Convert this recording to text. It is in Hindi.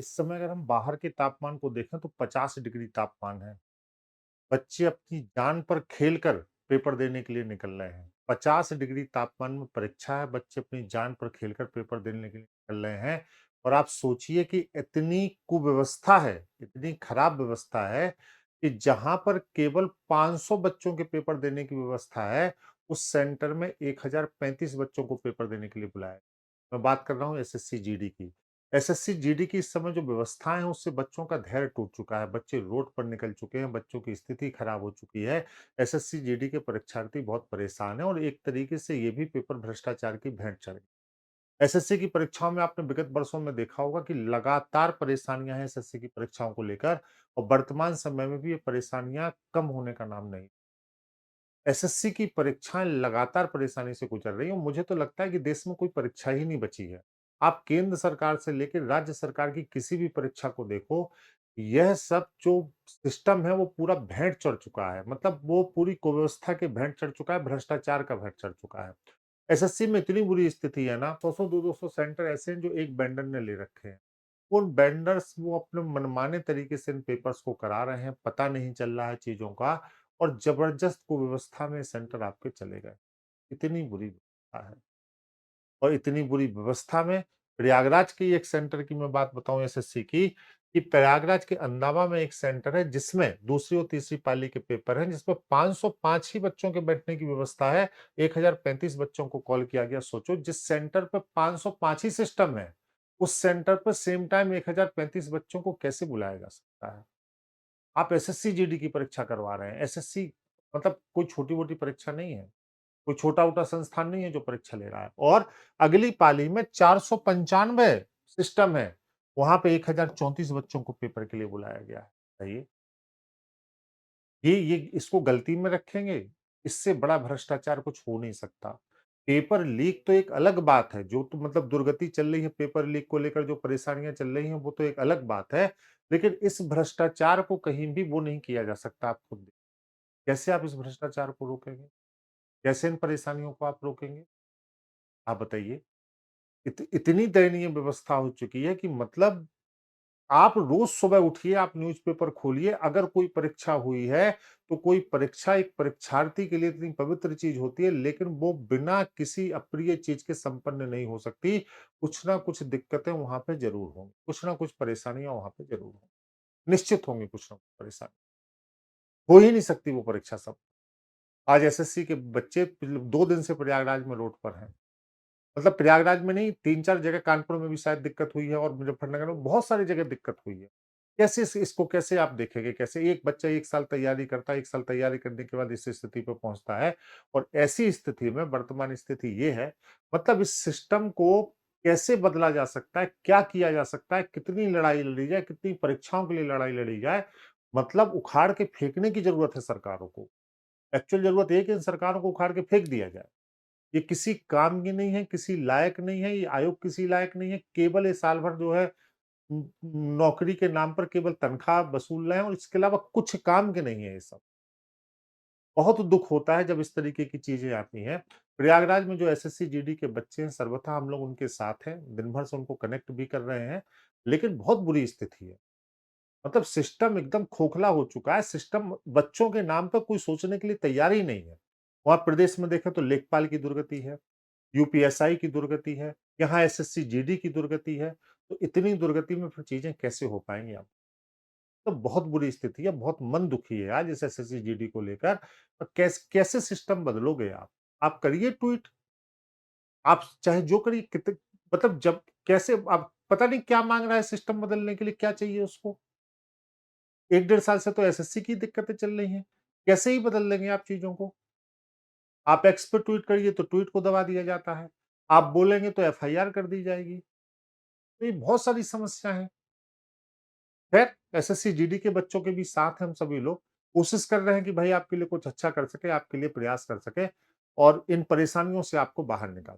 इस समय अगर हम बाहर के तापमान को देखें तो 50 डिग्री तापमान है। बच्चे अपनी जान पर खेलकर पेपर देने के लिए निकल रहे हैं। 50 डिग्री तापमान में परीक्षा है, बच्चे अपनी जान पर खेलकर पेपर देने के लिए निकल रहे हैं और आप सोचिए कि इतनी कुव्यवस्था है, इतनी खराब व्यवस्था है कि जहाँ पर केवल 500 बच्चों के पेपर देने की व्यवस्था है, उस सेंटर में 1035 बच्चों को पेपर देने के लिए बुलाया। मैं बात कर रहा हूँ एसएससी जीडी की। एसएससी जीडी की इस समय जो व्यवस्थाएँ हैं उससे बच्चों का धैर्य टूट चुका है। बच्चे रोड पर निकल चुके हैं, बच्चों की स्थिति खराब हो चुकी है। एसएससी जीडी के परीक्षार्थी बहुत परेशान हैं और एक तरीके से ये भी पेपर भ्रष्टाचार की भेंट चढ़ गई। एसएससी की परीक्षाओं में आपने विगत वर्षों में देखा होगा कि लगातार परेशानियाँ हैं एसएससी की परीक्षाओं को लेकर और वर्तमान समय में भी ये परेशानियाँ कम होने का नाम नहीं। एसएससी की परीक्षाएँ लगातार परेशानी से गुजर रही हैं और मुझे तो लगता है कि देश में कोई परीक्षा ही नहीं बची है। आप केंद्र सरकार से लेके राज्य सरकार की किसी भी परीक्षा को देखो, यह सब जो सिस्टम है वो पूरा भेंट चढ़ चुका है। मतलब वो पूरी कुव्यवस्था के भेंट चढ़ चुका है, भ्रष्टाचार का भेंट चढ़ चुका है। एसएससी में इतनी बुरी स्थिति है ना, 100-100, 200-200 सेंटर ऐसे हैं जो एक वेंडर ने ले रखे हैं। उन वेंडर्स वो अपने मनमाने तरीके से इन पेपर्स को करा रहे हैं, पता नहीं चल रहा है चीज़ों का और ज़बरदस्त कुव्यवस्था में सेंटर आपके चले गए। इतनी बुरी व्यवस्था है और इतनी बुरी व्यवस्था में प्रयागराज के एक सेंटर की मैं बात बताऊँ एसएससी की, कि प्रयागराज के अंदावा में एक सेंटर है जिसमें दूसरी और तीसरी पाली के पेपर हैं, जिसमें 505 ही बच्चों के बैठने की व्यवस्था है। 1035 बच्चों को कॉल किया गया। सोचो जिस सेंटर पे 505 ही सिस्टम है, उस सेंटर पर सेम टाइम 1035 बच्चों को कैसे बुलाया जा सकता है? आप एसएससी जीडी की परीक्षा करवा रहे हैं। एसएससी मतलब कोई छोटी-मोटी परीक्षा नहीं है। कोई छोटा-मोटा संस्थान नहीं है जो परीक्षा ले रहा है और अगली पाली में 495 सिस्टम है। वहाँ पे 1034 बच्चों को पेपर के लिए बुलाया गया है। बताइए, ये इसको गलती में रखेंगे? इससे बड़ा भ्रष्टाचार कुछ हो नहीं सकता। पेपर लीक तो एक अलग बात है, जो तो मतलब दुर्गति चल रही है पेपर लीक को लेकर जो परेशानियाँ चल रही हैं, वो तो एक अलग बात है। लेकिन इस भ्रष्टाचार को कहीं भी वो नहीं किया जा सकता, आप खुद देखिए। कैसे आप इस भ्रष्टाचार को रोकेंगे? कैसे इन परेशानियों को आप रोकेंगे? आप बताइए। इतनी दयनीय व्यवस्था हो चुकी है कि मतलब आप रोज़ सुबह उठिए, आप न्यूज़पेपर खोलिए, अगर कोई परीक्षा हुई है, तो कोई परीक्षा एक परीक्षार्थी के लिए इतनी पवित्र चीज़ होती है, लेकिन वो बिना किसी अप्रिय चीज़ के संपन्न नहीं हो सकती। कुछ ना कुछ दिक्कतें वहाँ पे ज़रूर होंगी, कुछ ना कुछ परेशानियाँ वहाँ पे ज़रूर होंगी। निश्चित होंगी कुछ ना कुछ परेशानी। हो ही नहीं सकती वो परीक्षा सब। आज एसएससी के बच्चे पिछले 2 दिन से प्रयागराज में रोड पर हैं। मतलब प्रयागराज में नहीं 3-4 जगह कानपुर में भी शायद दिक्कत हुई है और मुजफ्फरनगर में बहुत सारी जगह दिक्कत हुई है। कैसे इसको कैसे आप देखेंगे? कैसे एक बच्चा 1 साल तैयारी करता है, 1 साल तैयारी करने के बाद इस स्थिति पे पहुँचता है और ऐसी स्थिति में वर्तमान स्थिति ये है, मतलब इस सिस्टम को कैसे बदला जा सकता है? क्या किया जा सकता है? कितनी लड़ाई लड़ी जाए? कितनी परीक्षाओं के लिए लड़ाई लड़ी जाए? मतलब उखाड़ के फेंकने की ज़रूरत है सरकारों को। एक्चुअल ज़रूरत ये है कि इन सरकारों को उखाड़ के फेंक दिया जाए। ये किसी काम की नहीं है, किसी लायक नहीं है, ये आयोग किसी लायक नहीं है, केवल ये साल भर जो है उम, नौकरी के नाम पर केवल तनख्वाह वसूल रहे हैं और इसके अलावा कुछ काम के नहीं है ये सब। बहुत दुःख होता है जब इस तरीके की चीज़ें आती हैं। प्रयागराज में जो एसएससी जीडी के बच्चे हैं सर्वथा हम लोग उनके साथ हैं, दिन भर से उनको कनेक्ट भी कर रहे हैं, लेकिन बहुत बुरी स्थिति है। मतलब सिस्टम एकदम खोखला हो चुका है, सिस्टम बच्चों के नाम पे कोई सोचने के लिए तैयार ही नहीं है। वहाँ प्रदेश में देखें तो लेखपाल की दुर्गति है। यूपीएसआई की दुर्गति है, यहाँ एसएससी जीडी की दुर्गति है, तो इतनी दुर्गति में फिर चीज़ें कैसे हो पाएँगी अब? तो बहुत बुरी स्थिति है, बहुत मन दुखी है आज इस एसएससी जीडी को लेकर। कैसे सिस्टम बदलोगे आप? आप करिए ट्वीट, आप चाहे जो करिए मतलब जब कैसे आप पता नहीं क्या माँग रहा है सिस्टम बदलने के लिए, क्या चाहिए उसको? 1 डेढ़ साल से तो एसएससी की दिक्कतें चल रही हैं, कैसे ही बदल लेंगे आप चीज़ों को? आप एक्स पे ट्वीट करिए तो ट्वीट को दबा दिया जाता है, आप बोलेंगे तो एफआईआर कर दी जाएगी। तो ये बहुत सारी समस्या है। खैर एसएससी जीडी के बच्चों के भी साथ हैं हम सभी लोग। कोशिश कर रहे हैं कि भाई आपके लिए कुछ अच्छा कर सकें, आपके लिए प्रयास कर सकें और इन परेशानियों से आपको बाहर निकाल